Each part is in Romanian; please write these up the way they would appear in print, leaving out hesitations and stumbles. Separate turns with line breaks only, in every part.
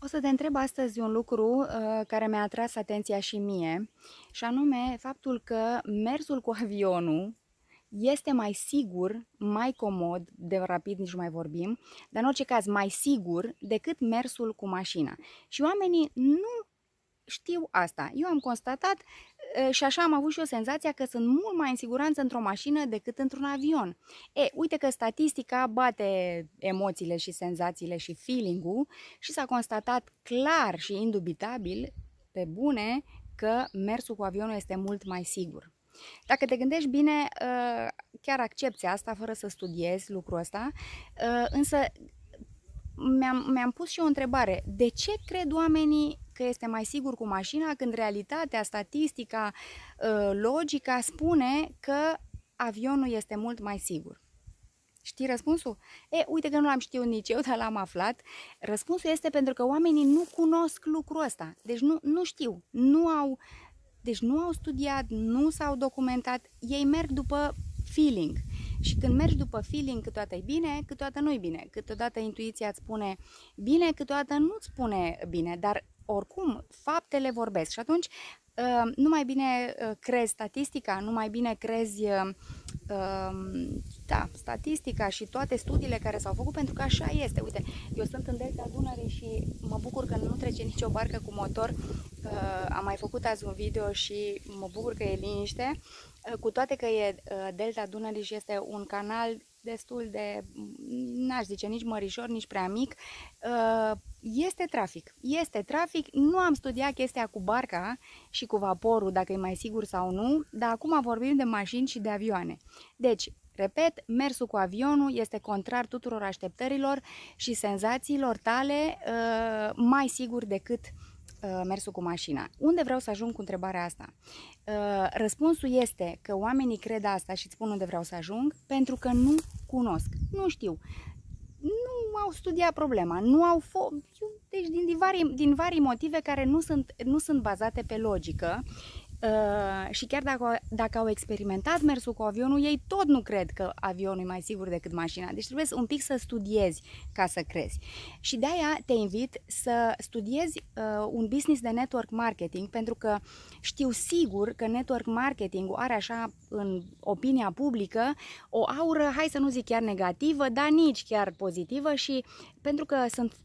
O să te întreb astăzi un lucru care mi-a atras atenția și mie, și anume faptul că mersul cu avionul este mai sigur, mai comod, de rapid nici nu mai vorbim, dar în orice caz mai sigur decât mersul cu mașina. Și oamenii nu știu asta. Eu am constatat și așa am avut și eu senzația că sunt mult mai în siguranță într-o mașină decât într-un avion. Uite că statistica bate emoțiile și senzațiile și feeling-ul și s-a constatat clar și indubitabil, pe bune, că mersul cu avionul este mult mai sigur. Dacă te gândești bine, chiar accepți asta fără să studiezi lucrul ăsta, însă mi-am pus și o întrebare. De ce cred oamenii că este mai sigur cu mașina când realitatea, statistica, logica spune că avionul este mult mai sigur? Știi răspunsul? Uite că nu l-am știut nici eu, dar l-am aflat. Răspunsul este pentru că oamenii nu cunosc lucrul ăsta. Deci nu știu, deci nu au studiat, nu s-au documentat, ei merg după feeling. Și când mergi după feeling, câteodată e bine, câteodată nu e bine. Câteodată intuiția îți spune bine, câteodată nu-ți spune bine, dar oricum faptele vorbesc. Și atunci nu mai bine crezi statistica, nu mai bine crezi statistica și toate studiile care s-au făcut, pentru că așa este. Uite, eu sunt în Delta Dunării și mă bucur că nu trece nicio barcă cu motor. Am mai făcut azi un video și mă bucur că e liniște, cu toate că e Delta Dunării și este un canal destul de, n-aș zice, nici mărișor, nici prea mic. Este trafic. Este trafic. Nu am studiat chestia cu barca și cu vaporul, dacă e mai sigur sau nu, dar acum vorbim de mașini și de avioane. Deci, repet, mersul cu avionul este contrar tuturor așteptărilor și senzațiilor tale, mai sigur decât mersul cu mașina. Unde vreau să ajung cu întrebarea asta? Răspunsul este că oamenii cred asta și îți spun unde vreau să ajung, pentru că nu cunosc, nu știu, nu au studiat problema, nu au deci din vari motive care nu sunt bazate pe logică. Și chiar dacă au experimentat mersul cu avionul, ei tot nu cred că avionul e mai sigur decât mașina. Deci trebuie un pic să studiezi ca să crezi. Și de-aia te invit să studiezi un business de network marketing, pentru că știu sigur că network marketing are așa, în opinia publică, o aură, hai să nu zic chiar negativă, dar nici chiar pozitivă, și pentru că sunt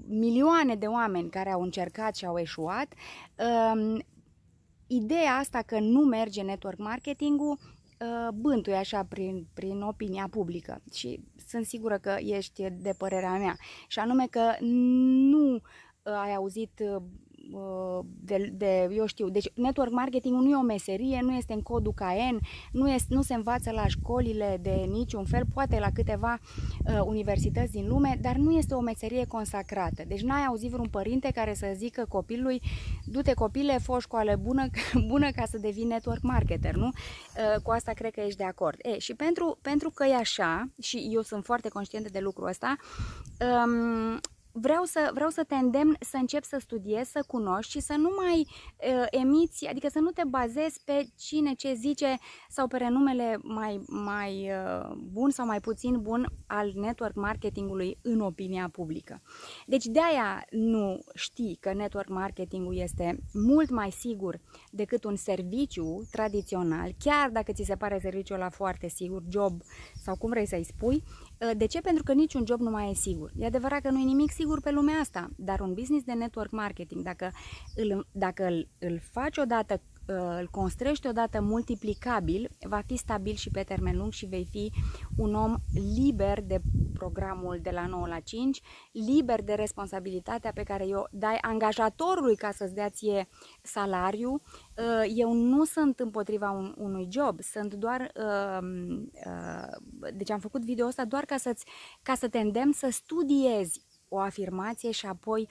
milioane de oameni care au încercat și au eșuat, ideea asta că nu merge network marketing-ul bântuie așa prin opinia publică, și sunt sigură că ești de părerea mea, și anume că nu ai auzit eu știu, deci network marketing nu e o meserie, nu este în codul CAEN, nu se învață la școlile de niciun fel, poate la câteva universități din lume, dar nu este o meserie consacrată. Deci n-ai auzit vreun părinte care să zică copilului: du-te copile, fă o școală bună ca să devii network marketer, nu? Cu asta cred că ești de acord. Și pentru că e așa, și eu sunt foarte conștientă de lucrul ăsta, vreau să te îndemn să începi să studiezi, să cunoști și să nu mai emiți, adică să nu te bazezi pe cine ce zice sau pe renumele mai bun sau mai puțin bun al network marketingului în opinia publică. Deci de-aia nu știi că network marketingul este mult mai sigur decât un serviciu tradițional, chiar dacă ți se pare serviciul ăla foarte sigur, job sau cum vrei să-i spui. De ce? Pentru că niciun job nu mai e sigur. E adevărat că nu e nimic sigur pe lumea asta, dar un business de network marketing, dacă îl faci odată, îl construiești odată multiplicabil, va fi stabil și pe termen lung și vei fi un om liber de programul de la 9 la 5, liber de responsabilitatea pe care o dai angajatorului ca să-ți dea ție salariu. Eu nu sunt împotriva unui job, sunt doar deci am făcut video ăsta doar ca să te îndemn să studiezi o afirmație și apoi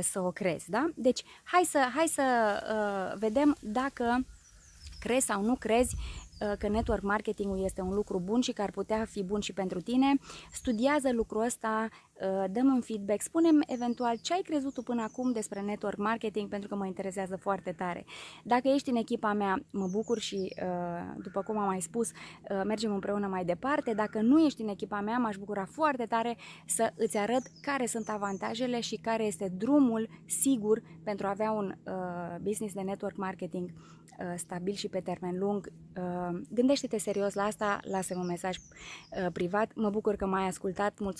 să o crezi, da? Deci hai să vedem dacă crezi sau nu crezi că network marketingul este un lucru bun și că ar putea fi bun și pentru tine. Studiază lucrul ăsta, dăm un feedback, spunem eventual ce ai crezut tu până acum despre network marketing, pentru că mă interesează foarte tare. Dacă ești în echipa mea, mă bucur și, după cum am mai spus, mergem împreună mai departe. Dacă nu ești în echipa mea, m-aș bucura foarte tare să îți arăt care sunt avantajele și care este drumul sigur pentru a avea un business de network marketing stabil și pe termen lung. Gândește-te serios la asta, lasă-mi un mesaj privat. Mă bucur că m-ai ascultat. Mulțumesc!